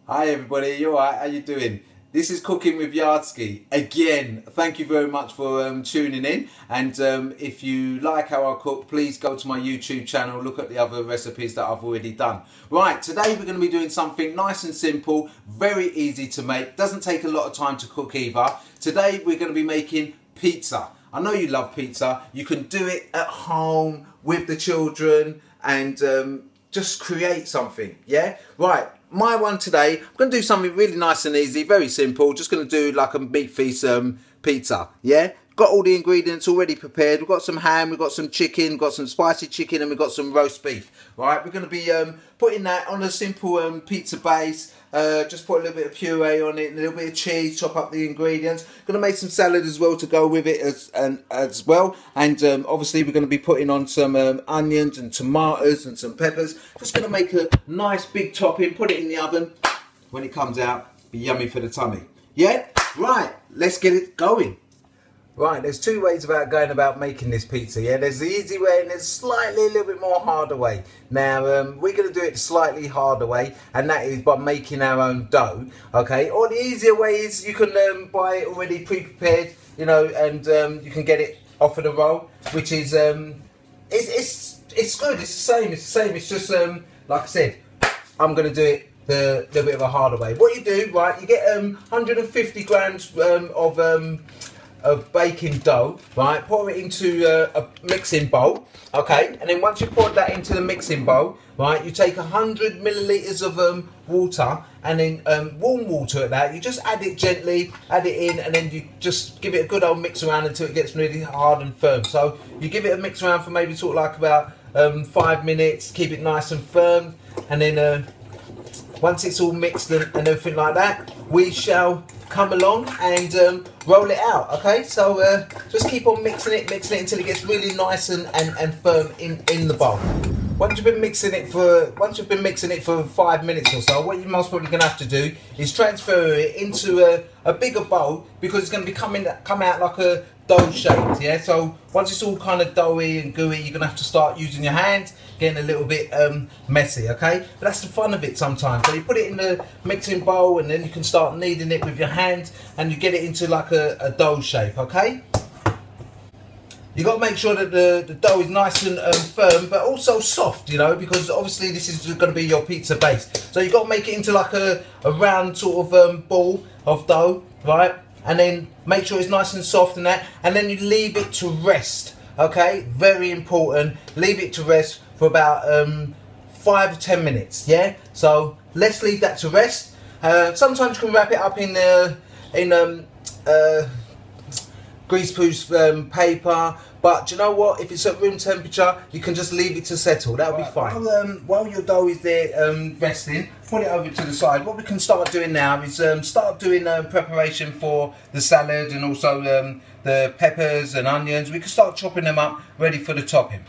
Hi everybody, you alright? How you doing? This is Cooking with Yardski. Again, thank you very much for tuning in, and if you like how I cook, please go to my YouTube channel, look at the other recipes that I've already done. Right, today we're going to be doing something nice and simple, very easy to make, doesn't take a lot of time to cook either. Today we're going to be making pizza. I know you love pizza, you can do it at home with the children and just create something, yeah? Right. My one today, I'm going to do something really nice and easy, very simple. Just going to do like a meat feast pizza, yeah? Got all the ingredients already prepared. We've got some ham, we've got some chicken, we've got some spicy chicken, and we've got some roast beef. Right, we're going to be putting that on a simple pizza base. Just put a little bit of puree on it, and a little bit of cheese, chop up the ingredients. Going to make some salad as well to go with it as well. And obviously we're going to be putting on some onions and tomatoes and some peppers. Just going to make a nice big topping, put it in the oven. When it comes out, be yummy for the tummy. Yeah? Right, let's get it going. Right, there's two ways about going about making this pizza, yeah? There's the easy way and there's slightly a little bit more harder way. Now, we're going to do it the slightly harder way, and that is by making our own dough, okay? Or the easier way is you can buy it already pre-prepared, you know, and you can get it off of the roll, which is, it's good, it's the same, it's just, like I said, I'm going to do it the little bit of a harder way. What you do, right, you get 150 grams of baking dough, right? Pour it into a mixing bowl, okay? And then once you pour that into the mixing bowl, right, you take 100 milliliters of water, and then warm water at that. You just add it gently, add it in, and then you just give it a good old mix around until it gets really hard and firm. So you give it a mix around for maybe sort of like about 5 minutes, keep it nice and firm, and then once it's all mixed and everything like that, we shall come along and roll it out, okay? So just keep on mixing it until it gets really nice and firm in the bowl. Once you've been mixing it for 5 minutes or so, what you're most probably going to have to do is transfer it into a bigger bowl, because it's going to be come out like a dough shaped, yeah? So once it's all kind of doughy and gooey, you're going to have to start using your hands, getting a little bit messy, okay? But that's the fun of it sometimes. So you put it in the mixing bowl, and then you can start kneading it with your hands, and you get it into like a dough shape, okay? You got to make sure that the dough is nice and firm, but also soft, you know, because obviously this is going to be your pizza base. So you got to make it into like a round sort of ball of dough, right? And then make sure it's nice and soft and that, and then you leave it to rest, okay? Very important. Leave it to rest for about 5 or 10 minutes, yeah? So let's leave that to rest. Sometimes you can wrap it up in greaseproof paper, but you know what, if it's at room temperature, you can just leave it to settle. That'll be fine. While your dough is there resting, put it over to the side. What we can start doing now is start doing preparation for the salad, and also the peppers and onions. We can start chopping them up, ready for the topping.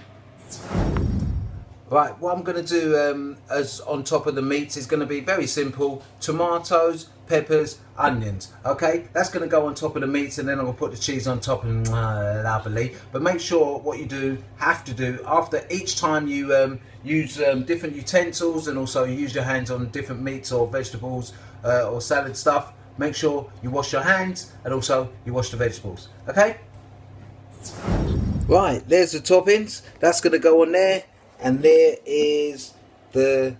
Right, what I'm going to do as on top of the meats is going to be very simple: tomatoes, peppers, onions. Okay, that's going to go on top of the meats, and then I'm going to put the cheese on top, and lovely. But make sure what you have to do after each time you use different utensils, and also use your hands on different meats or vegetables or salad stuff. Make sure you wash your hands, and also you wash the vegetables. Okay. Right, there's the toppings. That's going to go on there. And there is the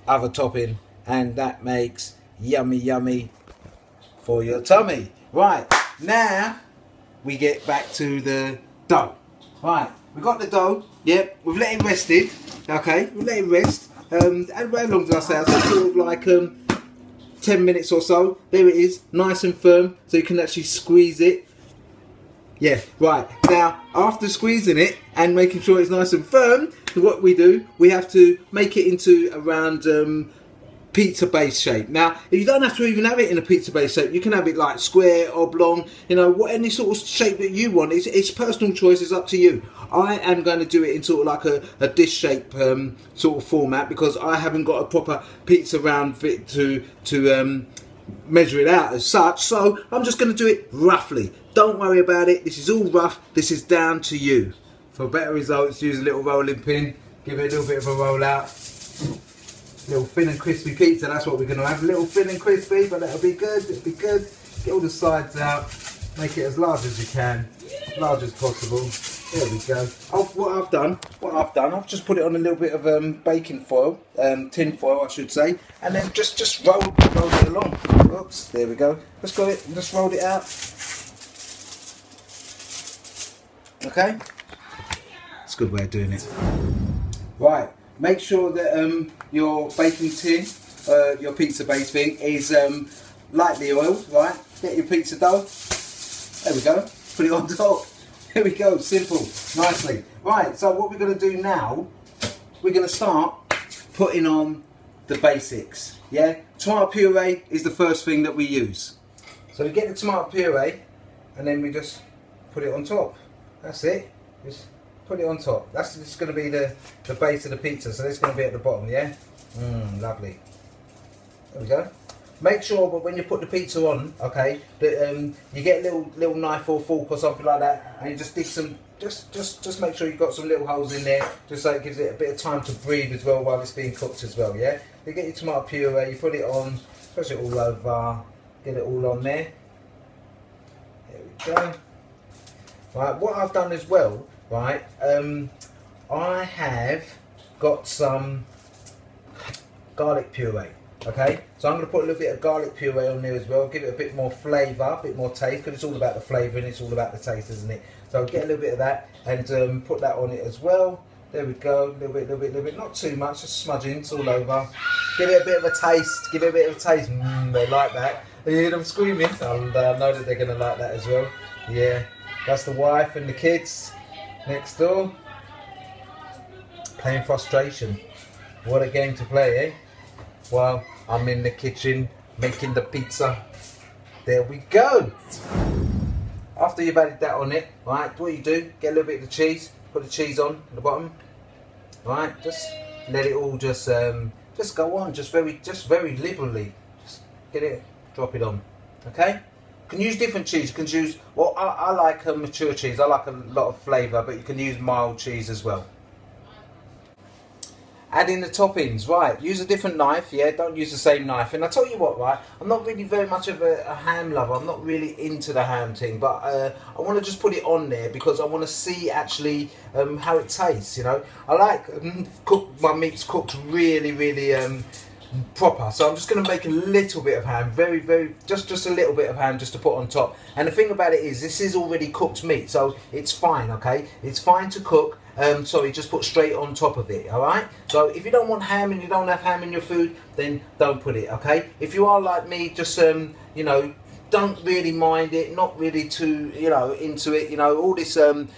other topping, and that makes yummy yummy for your tummy. Right, now we get back to the dough. Right, we got the dough. Yep, we've let it rested. Okay, we let it rest. And how long did I say? I said sort of like 10 minutes or so. There it is, nice and firm, so you can actually squeeze it. Yeah, right. Now, after squeezing it and making sure it's nice and firm, what we do, we have to make it into a round pizza base shape. Now, you don't have to even have it in a pizza base shape. You can have it like square, oblong, you know, any sort of shape that you want. It's personal choice. It's up to you. I am going to do it in sort of like a dish shape sort of format, because I haven't got a proper pizza round fit to measure it out as such. So I'm just going to do it roughly. Don't worry about it. This is all rough. This is down to you. For better results, use a little rolling pin. Give it a little bit of a roll out. Little thin and crispy pizza, that's what we're going to have. A little thin and crispy, but that'll be good, it'll be good. Get all the sides out, make it as large as you can, as large as possible. There we go. What I've done, I've just put it on a little bit of baking foil, tin foil I should say, and then just roll it along. Oops, there we go. Just got it, just rolled it out. Okay? It's a good way of doing it. Right, make sure that your baking tin, your pizza base thing, is lightly oiled, right? Get your pizza dough. There we go. Put it on top. There we go, simple, nicely. Right, so what we're going to do now, we're going to start putting on the basics, yeah? Tomato puree is the first thing that we use. So we get the tomato puree, and then we just put it on top. That's it, just put it on top. That's just going to be the base of the pizza, so it's going to be at the bottom, yeah? Lovely. There we go. Make sure, but when you put the pizza on, okay, that you get a little knife or fork or something like that, and you just dig some, just make sure you've got some little holes in there, just so it gives it a bit of time to breathe as well while it's being cooked as well. Yeah. You get your tomato puree, you put it on, push it all over, get it all on there. There we go. Right. What I've done as well, right? I have got some garlic puree. Okay, so I'm going to put a little bit of garlic puree on there as well, give it a bit more flavour, a bit more taste, because it's all about the flavour and it's all about the taste, isn't it? So I'll get a little bit of that and put that on it as well. There we go, a little bit, not too much, just smudging, it's all over. Give it a bit of a taste, they like that. You hear them screaming? I know that they're going to like that as well. Yeah, that's the wife and the kids next door. Playing frustration. What a game to play, eh? Well, I'm in the kitchen making the pizza. There we go. After you've added that on it, right, what you do, get a little bit of the cheese, put the cheese on at the bottom. Right, just let it all just go on, just very liberally. Just get it, drop it on. Okay? You can use different cheese. You can use, well, I like mature cheese. I like a lot of flavour, but you can use mild cheese as well. Add in the toppings, right, use a different knife, yeah, don't use the same knife. And I tell you what, right, I'm not really very much of a ham lover, I'm not really into the ham thing, but I want to just put it on there because I want to see actually how it tastes, you know. I like my meats cooked really proper, so I'm just going to make a little bit of ham, just a little bit of ham just to put on top. And the thing about it is, this is already cooked meat, so it's fine, okay, it's fine to cook. Sorry, just put straight on top of it, alright? So if you don't want ham and you don't have ham in your food, then don't put it, okay? If you are like me, just, you know, don't really mind it, not really too, you know, into it, you know, all this sort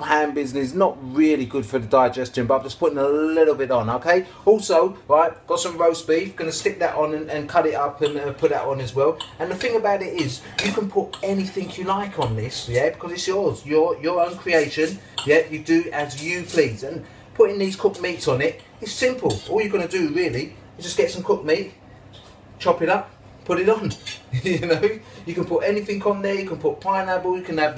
of ham business is not really good for the digestion, but I'm just putting a little bit on, okay? Also, right, got some roast beef, gonna stick that on and cut it up and put that on as well. And the thing about it is, you can put anything you like on this, yeah, because it's yours, your own creation, yeah, you do as you please. And putting these cooked meats on it, it's simple. All you're gonna do really is just get some cooked meat, chop it up, put it on. You know, you can put anything on there. You can put pineapple. You can have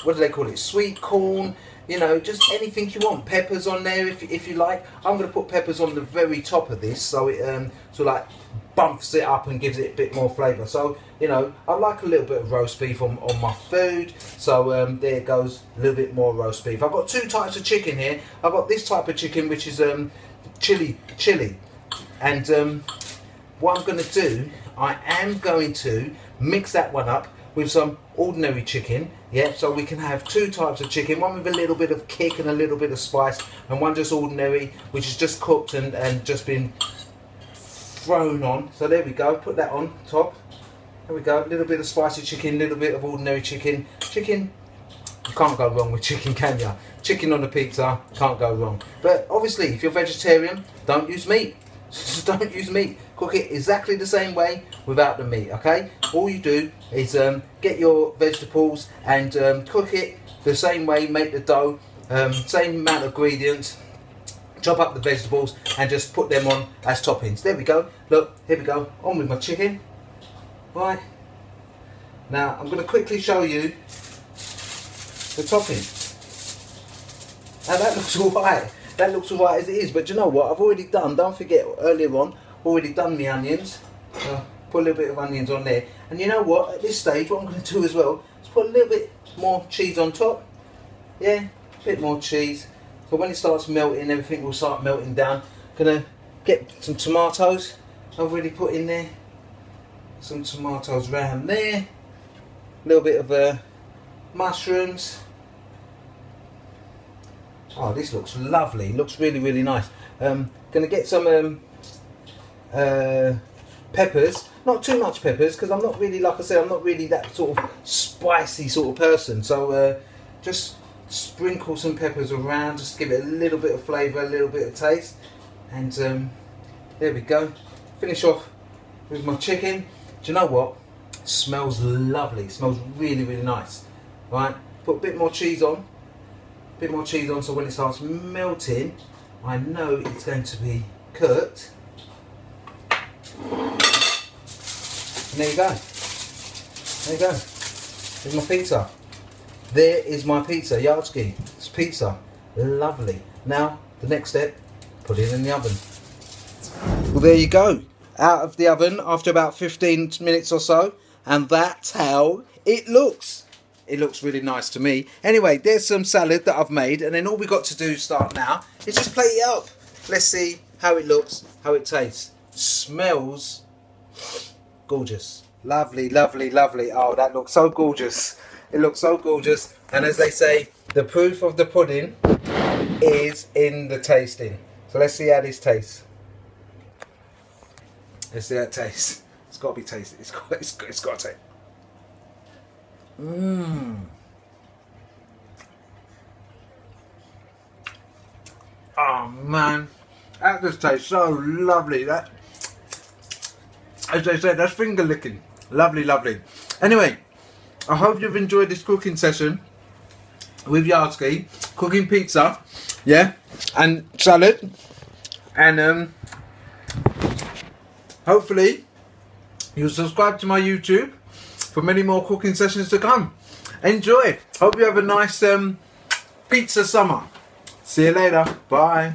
what do they call it? Sweet corn. You know, just anything you want. Peppers on there if you like. I'm going to put peppers on the very top of this, so it like bumps it up and gives it a bit more flavour. So you know, I like a little bit of roast beef on my food. So there goes a little bit more roast beef. I've got two types of chicken here. I've got this type of chicken which is chili. And what I'm going to do, I am going to mix that one up with some ordinary chicken, yeah, so we can have two types of chicken, one with a little bit of kick and a little bit of spice, and one just ordinary, which is just cooked and just been thrown on. So there we go, put that on top. There we go, a little bit of spicy chicken, a little bit of ordinary chicken. You can't go wrong with chicken, can you? Chicken on a pizza, can't go wrong. But obviously, if you're vegetarian, don't use meat. Just don't use meat. Cook it exactly the same way without the meat, okay? All you do is get your vegetables and cook it the same way, make the dough, same amount of ingredients, chop up the vegetables and just put them on as toppings. There we go. Look, here we go. On with my chicken. Right. Now, I'm going to quickly show you the topping. Now that looks alright. that looks alright as it is. But do you know what? I've already done, don't forget, earlier on, already done the onions. Put a little bit of onions on there. And you know what? At this stage, what I'm going to do as well is put a little bit more cheese on top. Yeah, a bit more cheese. So when it starts melting, everything will start melting down. Gonna get some tomatoes. I've already put in there. Some tomatoes round there. A little bit of mushrooms. Oh, this looks lovely. Looks really, really nice. Gonna get some peppers. Not too much peppers, because I'm not really, like I said, I'm not really that sort of spicy sort of person. So just sprinkle some peppers around, just give it a little bit of flavour, a little bit of taste. And there we go. Finish off with my chicken. Do you know what? It smells lovely. It smells really, really nice. Right? Put a bit more cheese on. A bit more cheese on, so when it starts melting, I know it's going to be cooked. And there you go. There you go. There's my pizza. There is my pizza, Yardski. It's pizza. Lovely. Now, the next step, put it in the oven. Well, there you go. Out of the oven after about 15 minutes or so. And that's how it looks. It looks really nice to me. Anyway, there's some salad that I've made. And then all we got to do start now is just plate it up. Let's see how it looks, how it tastes. Smells gorgeous. Lovely, lovely, lovely. Oh, that looks so gorgeous. It looks so gorgeous. And as they say, the proof of the pudding is in the tasting. So let's see how this tastes. Let's see how it tastes. It's got to be tasted. It's got to taste. Mmm. Oh man, that just tastes so lovely. That, as they said, that's finger licking. Lovely, lovely. Anyway, I hope you've enjoyed this cooking session with Yardski, cooking pizza, yeah, and salad, and hopefully you'll subscribe to my YouTube for many more cooking sessions to come. Enjoy. Hope you have a nice pizza summer. See you later. Bye.